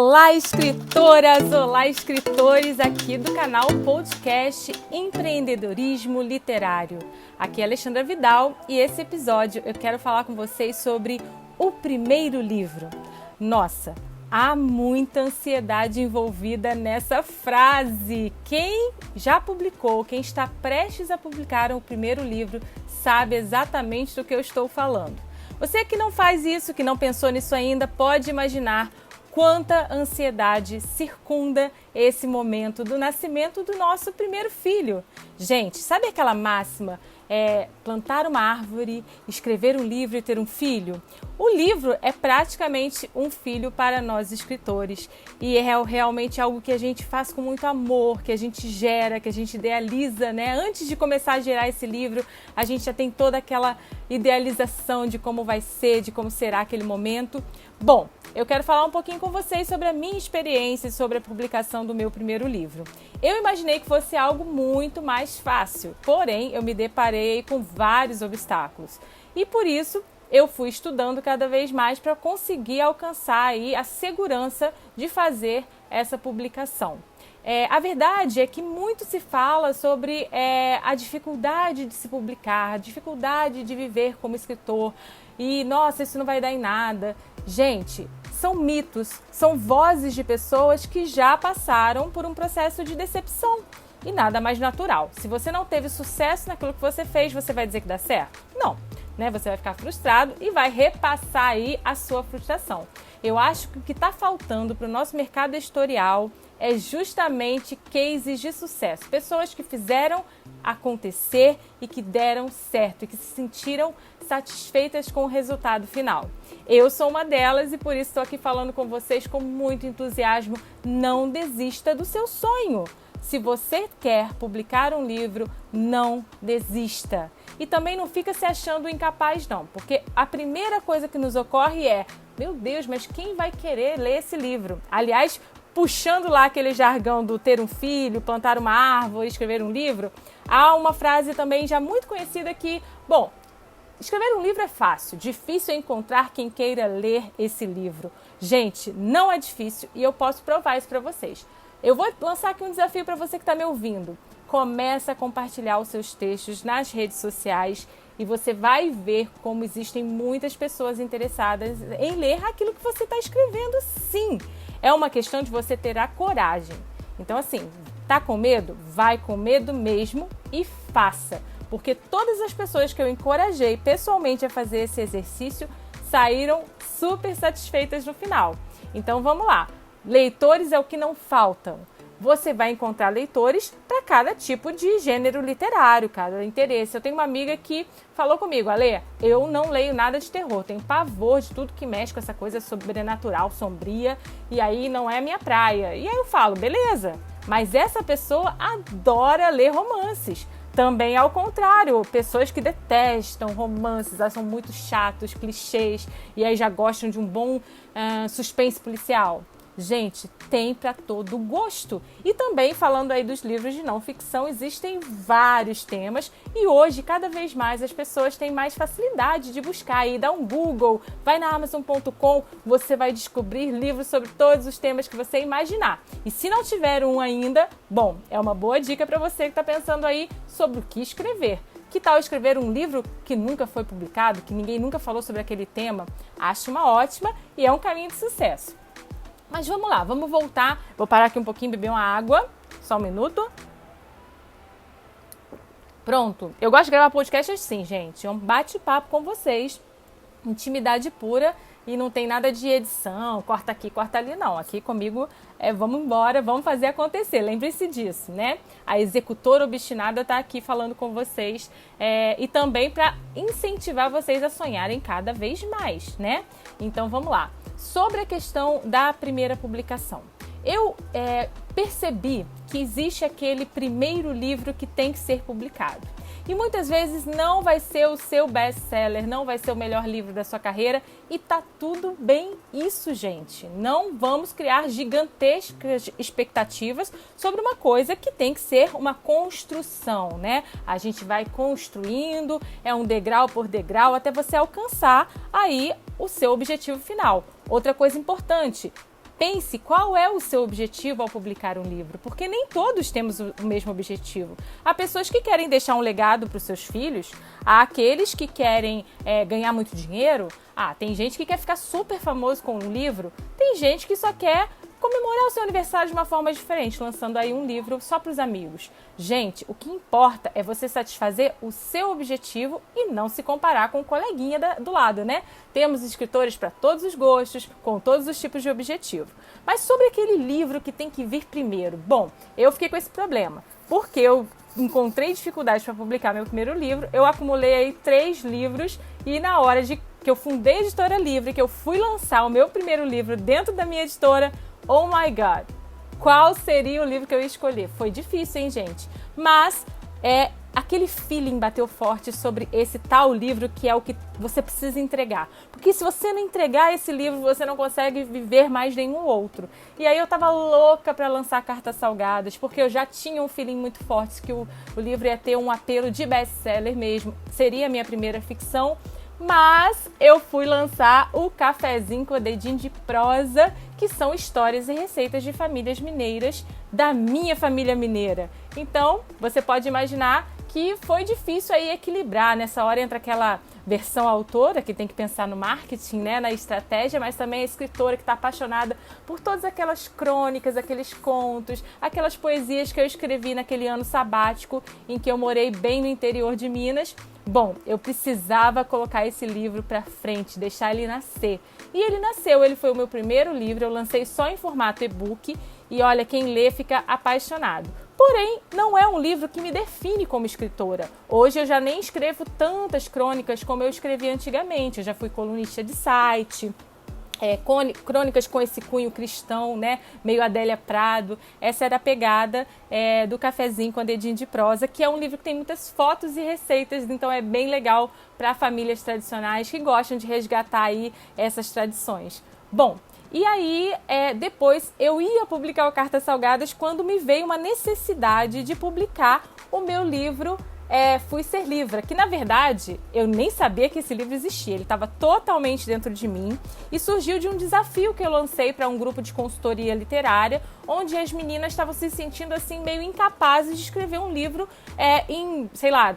Olá, escritoras! Olá, escritores aqui do canal podcast Empreendedorismo Literário. Aqui é Alexandra Vidal e esse episódio eu quero falar com vocês sobre o primeiro livro. Nossa, há muita ansiedade envolvida nessa frase. Quem já publicou, quem está prestes a publicar o primeiro livro, sabe exatamente do que eu estou falando. Você que não faz isso, que não pensou nisso ainda, pode imaginar quanta ansiedade circunda esse momento do nascimento do nosso primeiro filho. Gente, sabe aquela máxima? Plantar uma árvore, escrever um livro e ter um filho? O livro é praticamente um filho para nós escritores e é realmente algo que a gente faz com muito amor, que a gente gera, que a gente idealiza, né? Antes de começar a gerar esse livro, a gente já tem toda aquela idealização de como vai ser, de como será aquele momento. Bom, eu quero falar um pouquinho com vocês sobre a minha experiência, sobre a publicação do meu primeiro livro. Eu imaginei que fosse algo muito mais fácil, porém eu me deparei com vários obstáculos e por isso eu fui estudando cada vez mais para conseguir alcançar aí a segurança de fazer essa publicação. A verdade é que muito se fala sobre a dificuldade de se publicar, a dificuldade de viver como escritor e, nossa, isso não vai dar em nada. Gente, são mitos, são vozes de pessoas que já passaram por um processo de decepção e nada mais natural. Se você não teve sucesso naquilo que você fez, você vai dizer que dá certo? Não, né? Você vai ficar frustrado e vai repassar aí a sua frustração. Eu acho que o que está faltando para o nosso mercado editorial é justamente cases de sucesso. Pessoas que fizeram acontecer e que deram certo e que se sentiram satisfeitas com o resultado final. Eu sou uma delas e por isso estou aqui falando com vocês com muito entusiasmo. Não desista do seu sonho. Se você quer publicar um livro, não desista. E também não fica se achando incapaz não, porque a primeira coisa que nos ocorre é: meu Deus, mas quem vai querer ler esse livro? Aliás, puxando lá aquele jargão do ter um filho, plantar uma árvore, escrever um livro, há uma frase também já muito conhecida que, bom, escrever um livro é fácil, difícil é encontrar quem queira ler esse livro. Gente, não é difícil e eu posso provar isso para vocês. Eu vou lançar aqui um desafio para você que está me ouvindo. Começa a compartilhar os seus textos nas redes sociais e você vai ver como existem muitas pessoas interessadas em ler aquilo que você está escrevendo, sim. É uma questão de você ter a coragem. Então, assim, tá com medo? Vai com medo mesmo e faça. Porque todas as pessoas que eu encorajei pessoalmente a fazer esse exercício saíram super satisfeitas no final. Então, vamos lá. Leitores é o que não faltam. Você vai encontrar leitores para cada tipo de gênero literário, cada interesse. Eu tenho uma amiga que falou comigo: Ale, eu não leio nada de terror, tenho pavor de tudo que mexe com essa coisa sobrenatural, sombria, e aí não é a minha praia. E aí eu falo, beleza, mas essa pessoa adora ler romances. Também ao contrário, pessoas que detestam romances, acham muito chatos, clichês, e aí já gostam de um bom suspense policial. Gente, tem para todo gosto. E também, falando aí dos livros de não ficção, existem vários temas e hoje, cada vez mais, as pessoas têm mais facilidade de buscar aí, dá um Google, vai na Amazon.com, você vai descobrir livros sobre todos os temas que você imaginar. E se não tiver um ainda, bom, é uma boa dica para você que está pensando aí sobre o que escrever. Que tal escrever um livro que nunca foi publicado, que ninguém nunca falou sobre aquele tema? Acho uma ótima e é um caminho de sucesso. Mas vamos lá, vamos voltar. Vou parar aqui um pouquinho, beber uma água. Só um minuto. Pronto. Eu gosto de gravar podcast assim, gente. É um bate-papo com vocês. Intimidade pura e não tem nada de edição, corta aqui, corta ali, não. Aqui comigo vamos embora, vamos fazer acontecer. Lembre-se disso, né? A executora obstinada está aqui falando com vocês e também para incentivar vocês a sonharem cada vez mais, né? Então vamos lá. Sobre a questão da primeira publicação, eu percebi que existe aquele primeiro livro que tem que ser publicado. E muitas vezes não vai ser o seu best-seller, não vai ser o melhor livro da sua carreira e tá tudo bem isso, gente. Não vamos criar gigantescas expectativas sobre uma coisa que tem que ser uma construção, né? A gente vai construindo, é um degrau por degrau até você alcançar aí o seu objetivo final. Outra coisa importante, pense qual é o seu objetivo ao publicar um livro, porque nem todos temos o mesmo objetivo. Há pessoas que querem deixar um legado para os seus filhos, há aqueles que querem ganhar muito dinheiro, tem gente que quer ficar super famoso com um livro, tem gente que só quer comemorar o seu aniversário de uma forma diferente, lançando aí um livro só para os amigos. Gente, o que importa é você satisfazer o seu objetivo e não se comparar com o coleguinha do lado, né? Temos escritores para todos os gostos, com todos os tipos de objetivo. Mas sobre aquele livro que tem que vir primeiro? Bom, eu fiquei com esse problema, porque eu encontrei dificuldades para publicar meu primeiro livro, eu acumulei aí 3 livros e na hora que eu fundei a Editora Livre, que eu fui lançar o meu primeiro livro dentro da minha editora, oh my God, qual seria o livro que eu ia escolher? Foi difícil, hein, gente? Mas aquele feeling bateu forte sobre esse tal livro que é o que você precisa entregar. Porque se você não entregar esse livro, você não consegue viver mais nenhum outro. E aí eu tava louca para lançar Cartas Salgadas, porque eu já tinha um feeling muito forte que o livro ia ter um apelo de best-seller mesmo. Seria a minha primeira ficção. Mas eu fui lançar o Cafezinho com Dedinho de Prosa, que são histórias e receitas de famílias mineiras, da minha família mineira. Então, você pode imaginar que foi difícil aí equilibrar. Nessa hora entra aquela versão autora, que tem que pensar no marketing, né, na estratégia, mas também a escritora que está apaixonada por todas aquelas crônicas, aqueles contos, aquelas poesias que eu escrevi naquele ano sabático em que eu morei bem no interior de Minas. Bom, eu precisava colocar esse livro para frente, deixar ele nascer. E ele nasceu, ele foi o meu primeiro livro, eu lancei só em formato e-book e olha, quem lê fica apaixonado. Porém, não é um livro que me define como escritora. Hoje eu já nem escrevo tantas crônicas como eu escrevi antigamente. Eu já fui colunista de site, crônicas com esse cunho cristão, né? Meio Adélia Prado. Essa era a pegada do Cafezinho com Dedinho de Prosa, que é um livro que tem muitas fotos e receitas, então é bem legal para famílias tradicionais que gostam de resgatar aí essas tradições. Bom, e aí, depois eu ia publicar o Cartas Salgadas quando me veio uma necessidade de publicar o meu livro Fui Ser Livra, que na verdade eu nem sabia que esse livro existia, ele estava totalmente dentro de mim e surgiu de um desafio que eu lancei para um grupo de consultoria literária, onde as meninas estavam se sentindo assim meio incapazes de escrever um livro em,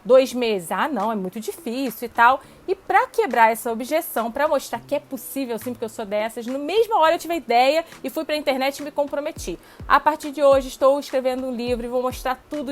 2 meses. Não, é muito difícil e tal. E para quebrar essa objeção, para mostrar que é possível sim, porque eu sou dessas, no mesma hora eu tive a ideia e fui para a internet e me comprometi. A partir de hoje estou escrevendo um livro e vou mostrar tudo,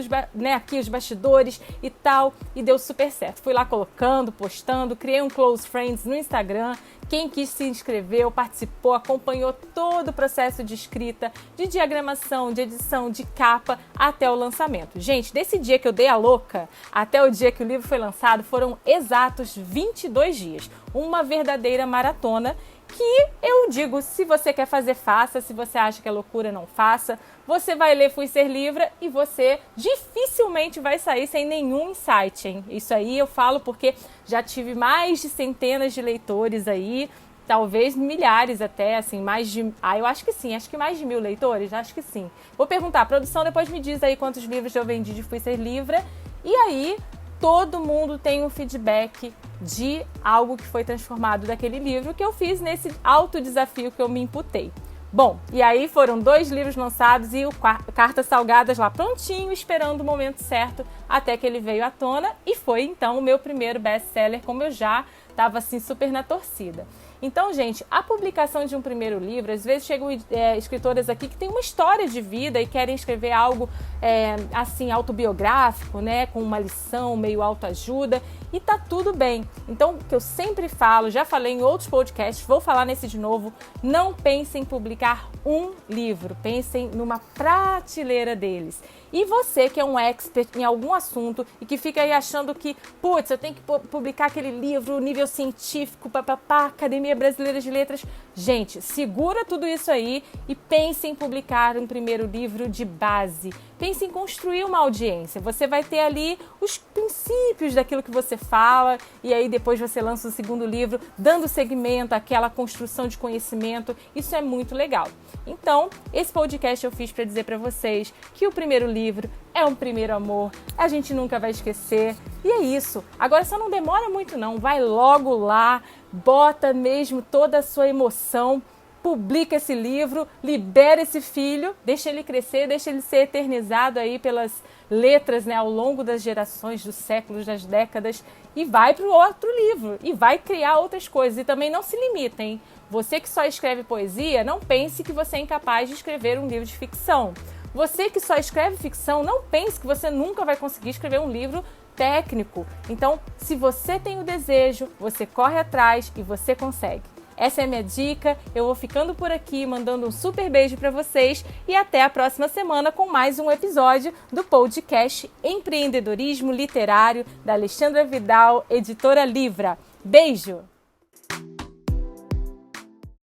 aqui os bastidores e tal, e deu super certo. Fui lá colocando, postando, criei um Close Friends no Instagram. Quem quis se inscreveu, participou, acompanhou todo o processo de escrita, de diagramação, de edição, de capa, até o lançamento. Gente, desse dia que eu dei a louca, até o dia que o livro foi lançado, foram exatos 22 dias. Uma verdadeira maratona que eu digo, se você quer fazer, faça. Se você acha que é loucura, não faça. Você vai ler Fui Ser Livre e você dificilmente vai sair sem nenhum insight, hein? Isso aí eu falo porque já tive mais de centenas de leitores aí, talvez milhares até, assim, mais de... eu acho que sim, acho que mais de 1000 leitores, acho que sim. Vou perguntar, a produção depois me diz aí quantos livros eu vendi de Fui Ser Livre. E aí, todo mundo tem um feedback de algo que foi transformado daquele livro que eu fiz nesse autodesafio que eu me imputei. Bom, e aí foram 2 livros lançados e o Cartas Salgadas lá prontinho, esperando o momento certo até que ele veio à tona e foi então o meu primeiro best-seller, como eu já estava assim super na torcida. Então, gente, a publicação de um primeiro livro, às vezes chegam escritoras aqui que têm uma história de vida e querem escrever algo assim autobiográfico, né, com uma lição meio autoajuda, e tá tudo bem. Então, o que eu sempre falo, já falei em outros podcasts, vou falar nesse de novo, não pensem em publicar um livro, pensem numa prateleira deles. E você que é um expert em algum assunto e que fica aí achando que, putz, eu tenho que publicar aquele livro nível científico, Academia Brasileira de Letras. Gente, segura tudo isso aí e pense em publicar um primeiro livro de base. Pense em construir uma audiência. Você vai ter ali os princípios daquilo que você fala e aí depois você lança o segundo livro, dando segmento àquela construção de conhecimento. Isso é muito legal. Então, esse podcast eu fiz para dizer para vocês que o primeiro livro é um primeiro amor, a gente nunca vai esquecer. E é isso. Agora só não demora muito não, vai logo lá, bota mesmo toda a sua emoção publica esse livro, libera esse filho, deixa ele crescer, deixa ele ser eternizado aí pelas letras, né, ao longo das gerações, dos séculos, das décadas, e vai para o outro livro, e vai criar outras coisas. E também não se limitem. Você que só escreve poesia, não pense que você é incapaz de escrever um livro de ficção. Você que só escreve ficção, não pense que você nunca vai conseguir escrever um livro técnico. Então, se você tem o desejo, você corre atrás e você consegue. Essa é a minha dica, eu vou ficando por aqui, mandando um super beijo para vocês e até a próxima semana com mais um episódio do podcast Empreendedorismo Literário da Alexandra Vidal, editora Livra. Beijo!